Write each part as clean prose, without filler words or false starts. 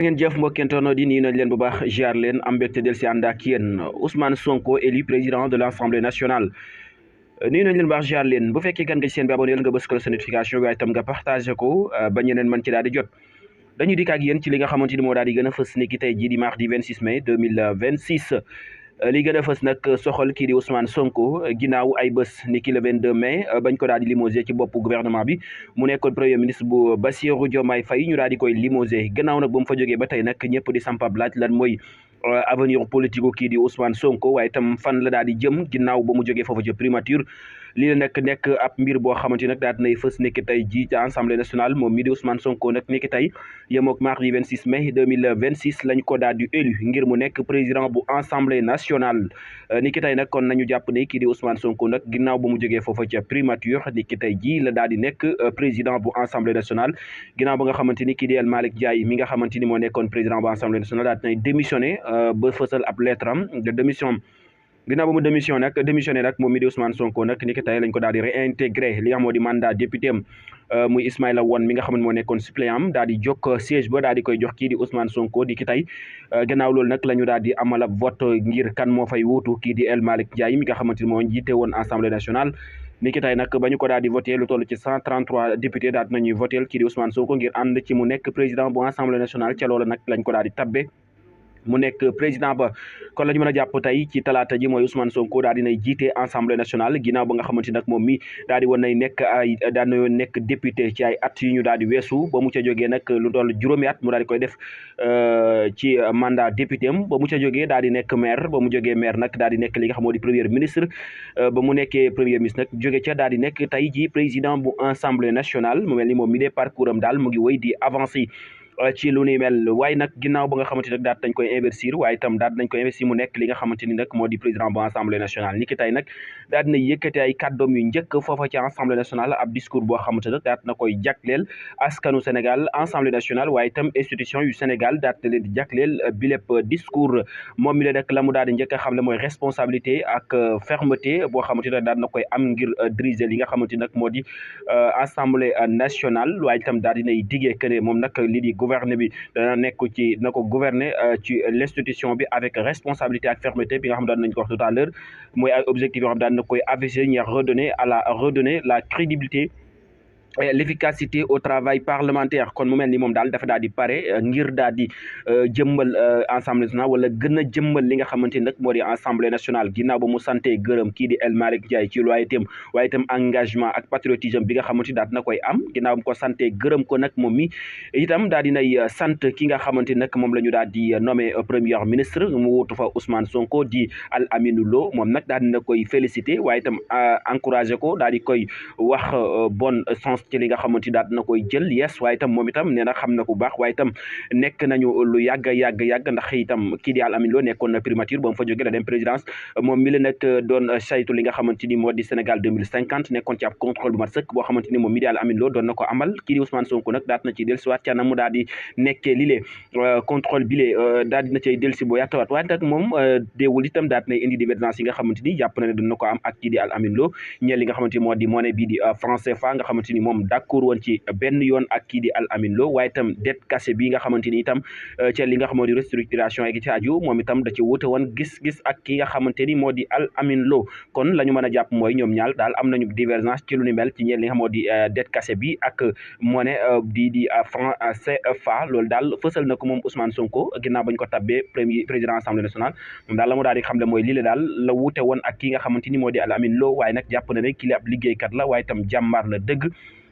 ngeen jëf mbokki internet yi nii nañ leen bu baax ziar leen am mbégte del si ànd ak yéen Ousmane Sonko élu président de l'Assemblée nationale nii nañ leen bu baax ziar leen bu fekkee gan nga ci seen bi abonné nga bës ko sa notification waaye itam nga partagé ko ba ñeneen mën ci daal di jot dañuy dikk ak yéen ci li nga xamante ni moo daal di gën a fës ni ki tey jii di mardi 26 mai 2026 li gën a fës nag soxal kii di Ousmane Sonko ginnaaw ay bés ni ki le 22 mai bañ ko daal di limogé ci bopp gouvernement bi mu nekkoon premier ministre bu Bassirou Diomaye Faye ñu daal di koy limogé gannaaw nag ba mu fa jógee ba tey nag ñëpp di sampab laaj lan mooy avenir politique kii di Ousmane Sonko waaye itam fan la daal di jëm ginnaaw ba mu jógee foofu ca primature lii la nag nekk ab mbir boo xamante nag daal dinay fës nekk tey ji ci Assemblée nationale moom mii di Ousmane Sonko nag nekk tey yemook mardi 26 mai 2026 lañ ko daal di élu ngir mu nekk président bu Assemblée nationale ni ki tey nag kon nañu jàpp ne kii di Ousmane Sonko nag ginnaaw ba mu jógee foofa ca primature ni ki tey ji la daal di nekk président bu Assemblée nationale ginnaaw ba nga xamante ni kii di El Malick Ndiaye mi nga xamante ni moo nekkoon président bu Assemblée nationale daal dinay démissionné ba fësal ab lettre am de démission ginnaaw ba mu démissionné nag moom mi di Ousmane Sonko nag ni ki tey lañ ko daal di réintégré li nga xam moo di mandat député am muy Ismaïla Wane mi nga xam ne moo nekkoon suppléant am daal di jokk siège ba daal di koy jox kii di Ousmane Sonko di ki tey gannaaw loolu nag la ñu daal di amal ab vote ngir kan moo fay wuutu kii di El Malick Ndiaye mi nga xamante ni moo jiite woon Assemblée nationale ni ki tey nag ba ñu ko daal di voté lu toll ci 133 députés daal nañuy voté kii di Ousmane Sonko ngir ànd ci mu nekk président bu Assemblée nationale ca loolu nag lañ ko daal di tabbe mu nekk président ba kon la ñu mën a jàpp tey ci talaata ji mooy Ousmane Sonko daal dinay jiite Assemblée nationale ginnaaw ba nga xamante nag moom mi daal di woon nay nekk daan na nekk député ci ay at yu ñu daal di weesu ba mu ca jógee nag lu toll juróomi at mu daal di koy def ci mandat député am ba mu ca jógee daal di nekk maire ba mu jógee maire nag daal di nekk li nga xam moo di premier ministre ba mu nekkee premier ministre nag jóge ca daal di nekk tey ji président bu Assemblée nationale mu mel ni moom mi dee parcours am daal mu ngi wéy di avancer ci lu ni mel waaye nag ginnaaw ba nga xamante ni nag daal dañ koy investir waaye itam daal dañ koy investir mu nekk li nga xamante ni nag moo di président bu Assemblée nationale ni ki tey nag daal dina yëkkati ay kàddoom yu njëkk foofa ci Assemblée nationale ab discours boo xamante nag daal na koy jagleel askanu Sénégal Assemblée nationale waaye itam institution yu Sénégal daal di leen di jagleel bi lépp discours moom mi la nag la mu daal di njëkk a xam ne mooy responsabilité ak fermeté boo xamante ne daal na koy am ngir diriger li nga xamante nag moo di Assemblée nationale waaye itam daal dinay diggee que ne moom nag lii di gouverner bi dana nekk ci na ko gouverner ci l'institution bi avec responsabilité ak fermeté bi nga xam daan nañ ko wax tout à l'heure mooy ay objectifs yoo xam daan na koy aviser ñi redonner la crédibilité l'efficacité au travail parlementaire kon mu mel ni moom daal dafa daal di pare ngir daal di jëmmal Assemblée nationale wala gën a jëmmal li nga xamante ni nag moo di Assemblée nationale ginnaaw ba mu sante gërëm kii di El Malick Ndiaye ci loyautéem waaye itam engagement ak patriotisme bi nga xamante ni daal dina koy am ginnaaw ba mu ko sante gërëm ko nag moom mi itam daal dinay sant ki nga xamante ni nag moom la ñu daal di nommé premier ministre mu wutu fa Ousmane Sonko di Al Aminou Lo moom nag daal dina koy félicité waaye itam encouragé ko daal di koy wax bonne chance ci li nga xamante ni daal dina koy jël yes waaye itam moom itam nee na xam na ku baax waaye itam nekk nañu lu yàgg ndax itam kii di Al Amine Lo nekkoon na primature ba mu fa jógee la dem présidence moom mi la nag doon saytu li nga xamante ni moo di Sénégal 2050 nekkoon ci ab contrôle bu mat sëkk boo xamante ni moom mi di Al Amine Lo doon na ko amal kii di Ousmane Sonko nag daat na ci dellusiwaat ca na mu daal di nekkee lile contrôle bi lee daal dina cay dellusi boo yaatawaat waaye nag moom déewul itam daat na indi divergence yi nga xamante ni jàpp na ne doon na ko am ak kii di Al Amine Lo ñeel li nga xamante ni moo di monnaie bii di franc CFA nga xamante ni moom d'accord woon ci benn yoon ak kii di Al Amine Lo waaye itam dette cassée bi nga xamante ni itam ci li nga xam moo di restructuration yi ci aju moom itam da ci wute woon gis-gis ak ki nga xamante ni moo di Al Amine Lo kon la ñu mën a jàpp mooy ñoom ñaar daal am nañu divergence ci lu ni mel ci ñeel li nga xam moo di dette cassée bi ak monnaie di franc CFA loolu daal fësal na ko moom Ousmane Sonko ginnaaw bañ ko tabbee premier président Assemblée nationale moom daal la mu daal di xam ne mooy lii la daal la wute woon ak ki nga xamante ni moo di Al Amine Lo waaye nag jàpp na ne kii la ab liggéeykat la waaye itam jàmbaar la dëgg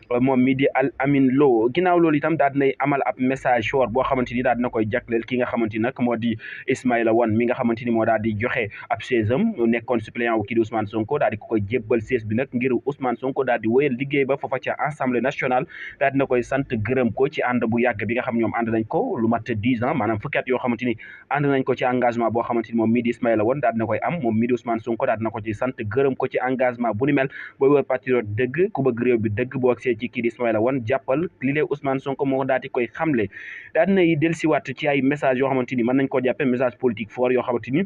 moom mi di Al Amine Lo ginnaaw loolu itam daal dinay amal ab message fort boo xamante ni daal dina koy jagleel ki nga xamante ni nag moo di Ismaïla Wane mi nga xamante ni moo daal di joxe ab siège am nekkoon suppléant wu kii di Ousmane Sonko daal di ko koy jébbal siège bi nag ngir Ousmane Sonko daal di wéyal liggéey ba foofa ca Assemblée nationale daal dina koy sant gërëm ko ci ànd bu yàgg bi nga xam ñoom ànd nañ ko lu mat 10 ans maanaam fukki at yoo xamante ni ànd nañ ko ci engagement boo xamante ni moom mi di Ismaïla Wane daal dina koy am moom mi di Ousmane Sonko daal dina ko ci sant gërëm ko ci engagement bu ni mel booy wër patriote dëgg ku bëgg réew bi dëgg boo agsee ci kii di Ismaïla Wane jàppal li lee Ousmane Sonko moo daal di koy xamle daal dinay dellusiwaat ci ay message yoo xamante ni mën nañ koo jàppe message politique fort yoo xamante ni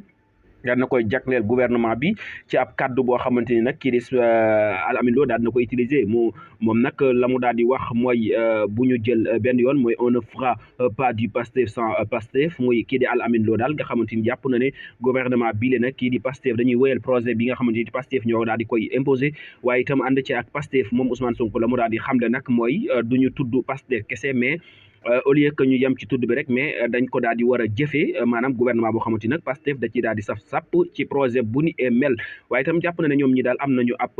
daal na koy jagleel gouvernement bi ci ab kaddu boo xamante ni nag kii di Al Amine Lo daal na ko utiliser moom nag la mu daal di wax mooy bu ñu jël benn yoon mooy on ne fera pas du Pastef sans Pastef muy kii di Al Amine Lo daal nga xamante ni jàpp na ne gouvernement bii nag kii di Pastef dañuy wéyal projet bi nga xamante ni Pastef ñoo daal di koy imposer waaye itam ànd ci ak Pastef moom Ousmane Sonko la mu daal di xamle nag mooy du ñu tudd Pastef kese mais au lieu que ñu yem ci tudd bi rek mais dañ ko daal di war a jëfee maanaam gouvernement boo xamante nag Pastef da ci daal di saf sàpp ci projet bu ni mel waaye itam jàpp na ne ñoom ñi daal am nañu ab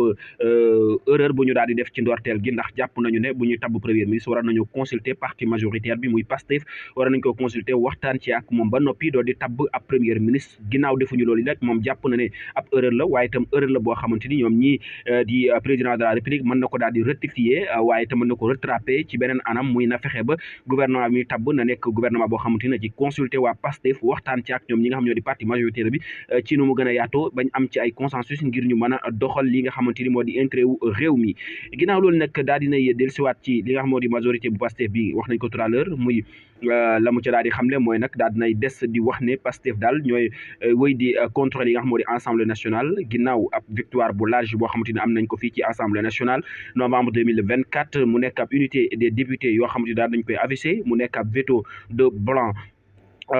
erreur bu ñu daal di def ci ndorteel gi ndax jàpp nañu ne bu ñuy tabb premier ministre war nañu consulter parti majoritaire bi muy Pastef war nañ ko consulter waxtaan ci ak moom ba noppi doo di tabb ab premier ministre ginnaaw defuñu loolu nag moom jàpp na ne ab erreur la waaye itam erreur la boo xamante ni ñoom ñi di président de la république mën na ko daal di rectifier waaye itam mën na ko rattraper ci beneen anam muy na fexe ba gouvernement bi tabb na nekk gouvernement boo xamante ne ci consulter waa Pastef waxtaan ci ak ñoom ñi nga xam ñoo di parti majoritaire bi ci nu mu gën a yaatoo bañ am ci ay consensus ngir ñu mën a doxal li nga xamante ni moo di intérêt wu réew mi ginnaaw loolu nag daal dinay dellusiwaat ci li nga xam moo di majorité bu Pastef bi wax nañ ko tout à l'heure muy la mu ca daal di xamle mooy nag daal dinay des di wax ne Pastef daal ñooy wéy di contrôler yi nga xam moo di Assemblée nationale ginnaaw ab victoire bu large boo xamante ni am nañ ko fii ci Assemblée nationale novembre 2024 mu nekk ab unité des députés yoo xamante ni daal dañ koy avisé mu nekk ab veto de blanc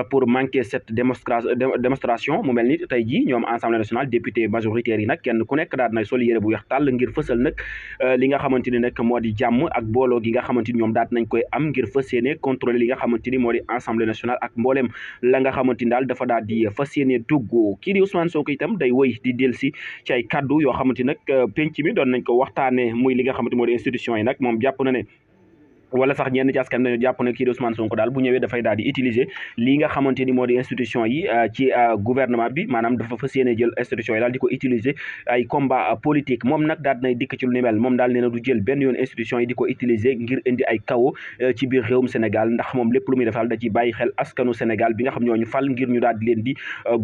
pour manquer cette démonstration mu mel ni tey jii ñoom Assemblée nationale député majoritaire yi nag kenn ku nekk daal dinay sol yére bu weex tàll ngir fësal nag li nga xamante ni nag moo di jàmm ak booloo gi nga xamante ni ñoom daal nañ koy am ngir fas yéene contrôler li nga xamante ni moo di Assemblée nationale ak mbooleem la nga xamante ni daal dafa daal di fas yéene dugg kii di Ousmane Sonko itam day wëy di dellusi ci ay kaddu yoo xamante nag penc mi doon nañ ko waxtaanee muy li nga xamante moo di institution yi nag moom jàpp na ne wala sax ñenn ci askan dañu jàpp ne kii di Ousmane Sonko daal bu ñëwee dafay daal di utiliser li nga xamante ni moo di institution yi ci gouvernement bi maanaam dafa fas yéene jël institution yi daal di ko utiliser ay combat politique moom nag daal dinay dikk ci lu ni mel moom daal nee na du jël benn yoon institution yi di ko utiliser ngir indi ay kawo ci biir réewum Sénégal ndax moom lépp lu muy def daal da ci bàyyi xel askanu Sénégal bi nga xam ñoo ñu fal ngir ñu daal di leen di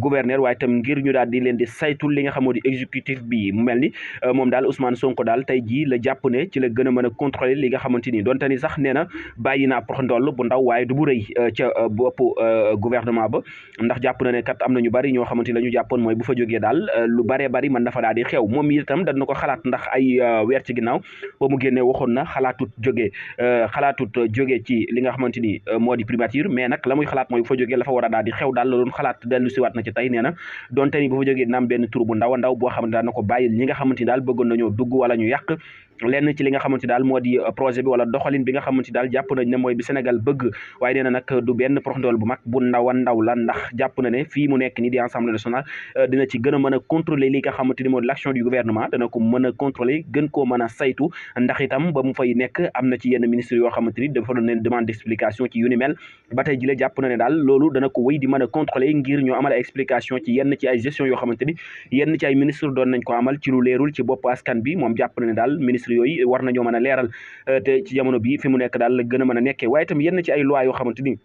gouverneur waaye itam ngir ñu daal di leen di saytul li nga xam moo di exécutif bi mu mel ni moom daal Ousmane Sonko daal tey jii la jàpp ne ci la gën a mën a contrôler li nga xamante ni donte ni sax nee na bàyyi naa prox ndoll bu ndaw waaye du bu rëy ca bopp gouvernement ba ndax jàpp na ne kat am na ñu bari ñoo xamante ni la ñu jàppoon mooy bu fa jógee daal lu baree bari mën dafa daal di xew moom itam dañ na ko xalaat ndax ay weer ci ginnaaw ba mu génnee waxoon na xalaatut jógee ci li nga xamante ni moo di primature mais nag la muy xalaat mooy bu fa jógee la fa war a daal di xew daal la doon xalaat dellu siwaat na ci tey nee na donte ni bu fa jógee dina am benn tur bu ndaw a ndaw boo xamante daal na ko bàyyil ñi nga xamante ni daal bëggoon nañoo dugg wala ñu yàq lenn ci li nga xamante daal moo di projet bi wala doxalin bi nga xamante daal jàpp nañ ne mooy bi Sénégal bëgg waaye nee na nag du benn prox ndool bu mag bu ndaw a ndaw la ndax jàpp na ne fii mu nekk nii di Assemblée nationale dina ci gën a mën a contrôler li nga xamante ni moo di l'action du gouvernement dana ko mën a contrôler gën koo mën a saytu ndax itam ba mu fay nekk am na ci yenn ministre yoo xamante ni dafa doon leen demande d'explication ci yu ni mel ba tey jile jàpp na ne daal loolu dana ko wéy di mën a contrôler ngir ñoo amal ay explication ci yenn ci ay gestion yoo xamante ni yenn ci ay ministre doon nañ ko amal ci lu leerul ci bopp askan bi moom jàpp na ne daal ministre yooyu war nañoo mën a leeral te ci jamono bi fi mu nekk daal la gën a mën a nekkee waaye itam yenn ci ay loi yoo xamante ni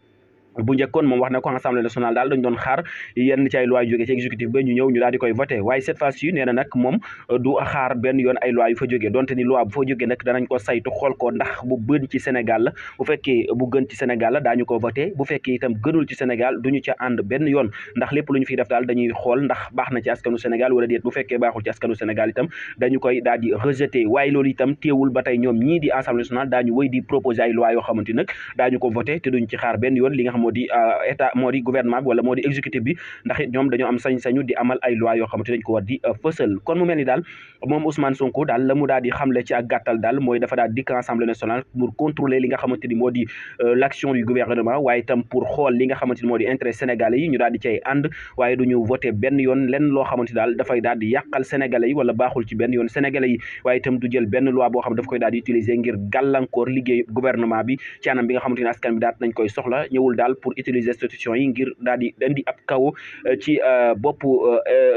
bu njëkkoon moom wax na ko Assemblée nationale daal dañ doon xaar yenn ci ay loi yu jógee ci exécutif ba ñu ñëw ñu daal di koy voté waaye cette fois-ci nee na nag moom du xaar benn yoon ay loi yu fa jógee donte ni loi bu fa jógee nag danañ ko saytu xool ko ndax bu gën ci Sénégal la bu fekkee bu gën ci Sénégal la daañu ko voté bu fekkee itam gënul ci Sénégal duñu ca ànd benn yoon ndax lépp lu ñu fiy def daal dañuy xool ndax baax na ci askanu Sénégal wala déet bu fekkee baaxul ci askanu Sénégal itam dañu koy daal di rejeté waaye loolu itam téewul ba tey ñoom ñii di Assemblée nationale daañu wéy di proposé ay loi yoo xamante nag daañu ko voté te duñ ci xaar benn yoon li nga xam moo di état moo di gouvernement bi wala moo di exécutif bi ndax it ñoom dañoo am sañ-sañu di amal ay loi yoo xamante dañ ko war di fësal kon mu mel ni daal moom Ousmane Sonko daal la mu daal di xamle ci ak gàttal daal mooy dafa daal dikk Assemblée nationale pour contrôler li nga xamante ni moo di l'action du gouvernement waaye itam pour xool li nga xamante ni moo di intérêt sénégalais yi ñu daal di cay ànd waaye du ñu voté benn yoon lenn loo xamante ni daal dafay daal di yàqal sénégalais yi wala baaxul ci benn yoon sénégalais yi waaye itam du jël benn loi boo xam ne daf koy daal di utiliser ngir gàllankoor liggéey gouvernement bi ci anam bi nga xamante ni askan bi daal nañ koy soxla ñëwul daal pour utiliser institution yi ngir daal di indi ab kaw ci boppu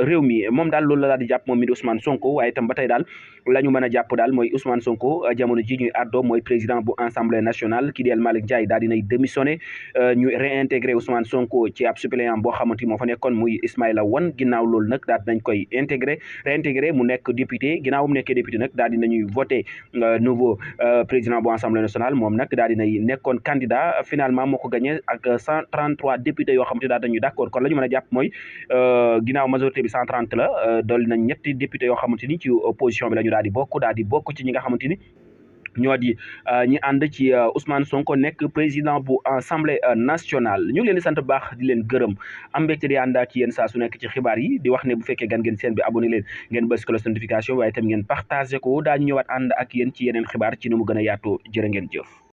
réew mi moom daal loolu la daal di jàpp moom mi di Ousmane Sonko waaye itam ba tey daal la ñu mën a jàpp daal mooy Ousmane Sonko jamono ji ñuy àddoo mooy président bu Assemblée nationale ki di El Malick Ndiaye daal dinay démissionné ñu réintégré Ousmane Sonko ci ab suppléant boo xamante moo fa nekkoon muy Ismaïla Wane ginnaaw loolu nag daal dinañ koy réintégré mu nekk député ginnaaw mu nekkee député nag daal dinañuy voté nouveau président bu Assemblée nationale moom nag daal dinay nekkoon candidat finalement moo ko gagné ak 133 députés yoo xamante daal dañu d'accord kon la ñu mën a jàpp mooy ginnaaw majorité bi 130 la dolli nañ ñetti députés yoo xamante ni ci opposition bi la ñu daal di bokk ci ñi nga xamante ni ñoo di ñi ànd ci Ousmane Sonko nekk président bu assemblée nationale ñu ngi leen di sant bu baax di leen gërëm am mbégte di ànd ak yéen saa su nekk ci xibaar yi di wax ne bu fekkee gan ngeen seen bi abonné leen ngeen bës cloche notification waaye itam ngeen partagé ko daañu ñëwaat ànd ak yéen ci yeneen xibaar ci ni mu gën a yaatoo jërë ngeen jëf